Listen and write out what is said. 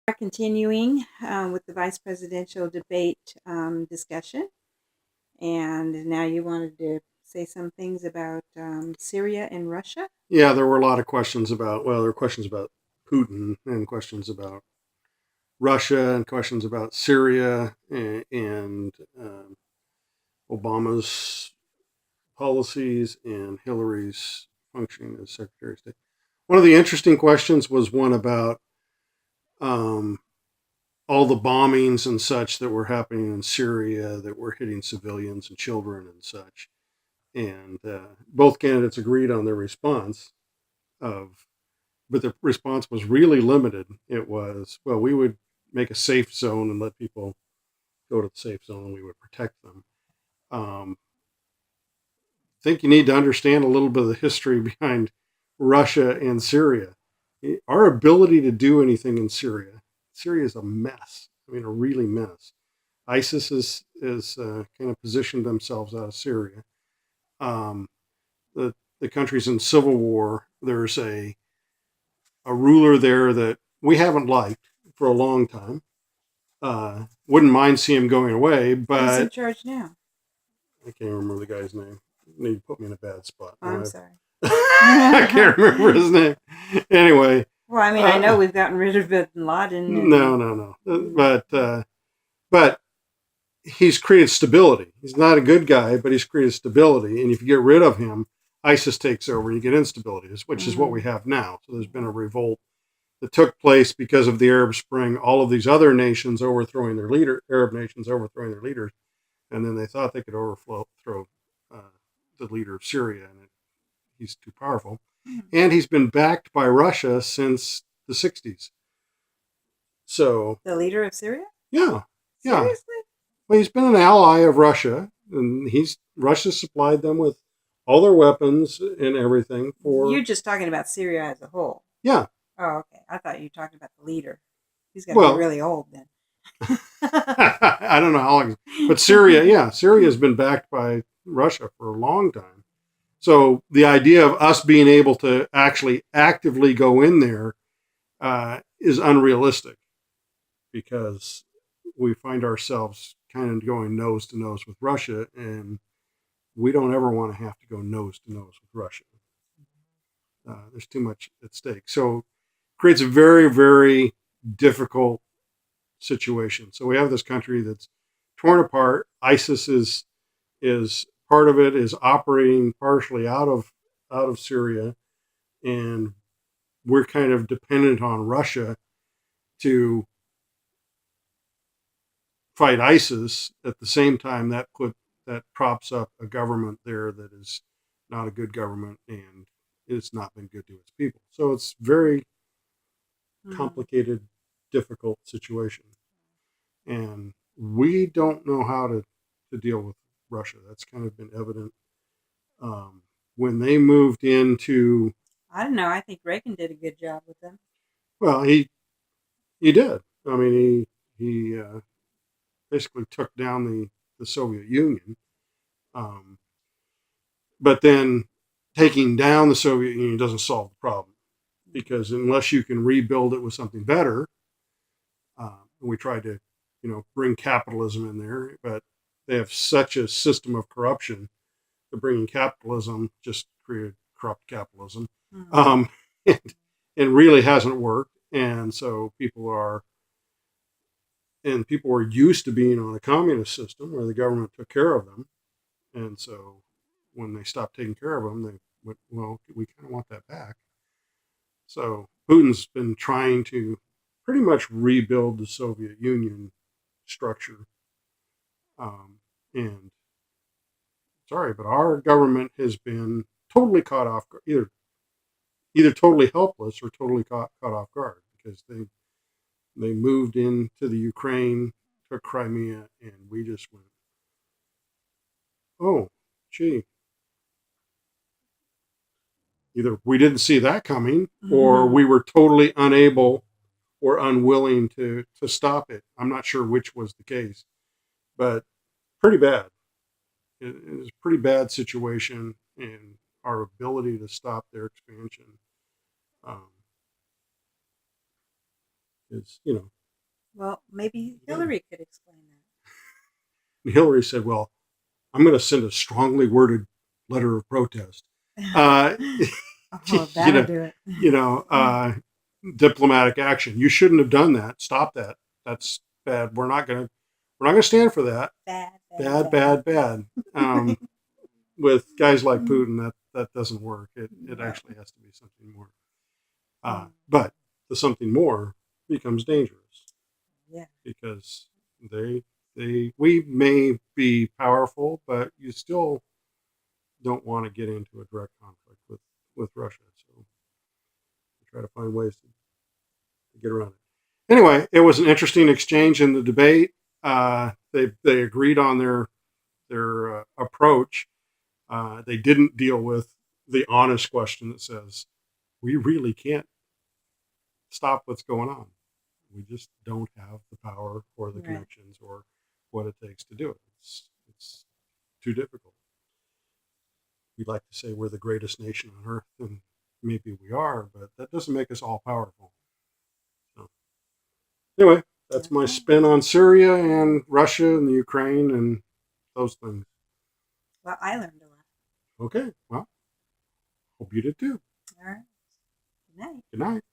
Are continuing with the vice presidential debate discussion. And now you wanted to say some things about Syria and Russia? Yeah, there were a lot of questions about, there were questions about Putin and questions about Russia and questions about Syria and Obama's policies and Hillary's functioning as Secretary of State. One of the interesting questions was one about um, all the bombings and such that were happening in Syria that were hitting civilians and children and such. And both candidates agreed on their response of, but the response was really limited. It was, well, we would make a safe zone and let people go to the safe zone and we would protect them. I think you need to understand a little bit of the history behind Russia and Syria. Our ability to do anything in Syria is a mess. I mean, a really mess. ISIS is kind of positioned themselves out of Syria. Um, the country's in civil war. There's a ruler there that we haven't liked for a long time. Wouldn't mind seeing him going away, Who's in but charge now? I can't remember the guy's name. You need to put me in a bad spot. Oh, I'm sorry. I can't remember his name. Anyway, Well, I mean, I know we've gotten rid of Bin Laden and. no. But he's created stability. He's not a good guy, but he's created stability. And if you get rid of him, ISIS takes over and you get instability, which is what we have now. So there's been a revolt that took place because of the Arab Spring. All of these other nations overthrowing their Arab nations overthrowing their leaders, and then they thought they could throw uh, the leader of Syria, and he's too powerful. And he's been backed by Russia since the 60s. So, The leader of Syria? yeah, yeah. Seriously? Well, he's been an ally of Russia, and Russia supplied them with all their weapons and everything for. You're just talking about Syria as a whole. Yeah. Oh, okay. I thought you were talking about the leader. He's got to be Well, really old then. I don't know how long, but Syria has been backed by Russia for a long time. So the idea of us being able to actually actively go in there is unrealistic because we find ourselves kind of going nose to nose with Russia, and we don't ever want to have to go nose to nose with Russia. There's too much at stake. So it creates a very, very difficult situation. So we have this country that's torn apart. ISIS is part of it is operating partially out of Syria, and we're kind of dependent on Russia to fight ISIS. At the same time, that props up a government there that is not a good government and it's not been good to its people. So it's very complicated, difficult situation, and we don't know how to deal with Russia. That's kind of been evident when they moved into. I don't know. I think Reagan did a good job with them. Well, he did. I mean, he basically took down the Soviet Union. Um, but then taking down the Soviet Union doesn't solve the problem because unless you can rebuild it with something better, we tried to, bring capitalism in there, but they have such a system of corruption that bringing capitalism just created corrupt capitalism, Mm-hmm. and, and really hasn't worked. And so people were used to being on a communist system where the government took care of them. And so when they stopped taking care of them, they went, well, we kind of want that back. So Putin's been trying to pretty much rebuild the Soviet Union structure. And sorry, but our government has been totally caught off either totally helpless or totally caught off guard because they moved into the Ukraine, took Crimea, and we just went, oh, gee, either we didn't see that coming or we were totally unable or unwilling to stop it. I'm not sure which was the case, but pretty bad. It was a pretty bad situation, and our ability to stop their expansion um, Is Well, maybe Hillary could explain Hillary said, "Well, I'm going to send a strongly worded letter of protest." Uh, that. Oh, you that'll know, do it. you know, diplomatic action. You shouldn't have done that. Stop that. That's bad. We're not going to stand for that. Bad, Bad, bad, bad, bad. With guys like Putin, that doesn't work. It No. actually has to be something more. But the something more becomes dangerous Yeah. because we may be powerful, but you still don't want to get into a direct conflict with Russia. So we try to find ways to get around it. Anyway, it was an interesting exchange in the debate. They agreed on their approach. They didn't deal with the honest question that says, we really can't stop what's going on. We just don't have the power or the Right. connections or what it takes to do it. It's too difficult. We'd like to say we're the greatest nation on earth, and maybe we are, but that doesn't make us all powerful. So, anyway, that's my Okay. spin on Syria and Russia and the Ukraine and those things. Well, I learned a lot. Okay, well, hope you did too. All right. Good night. Good night.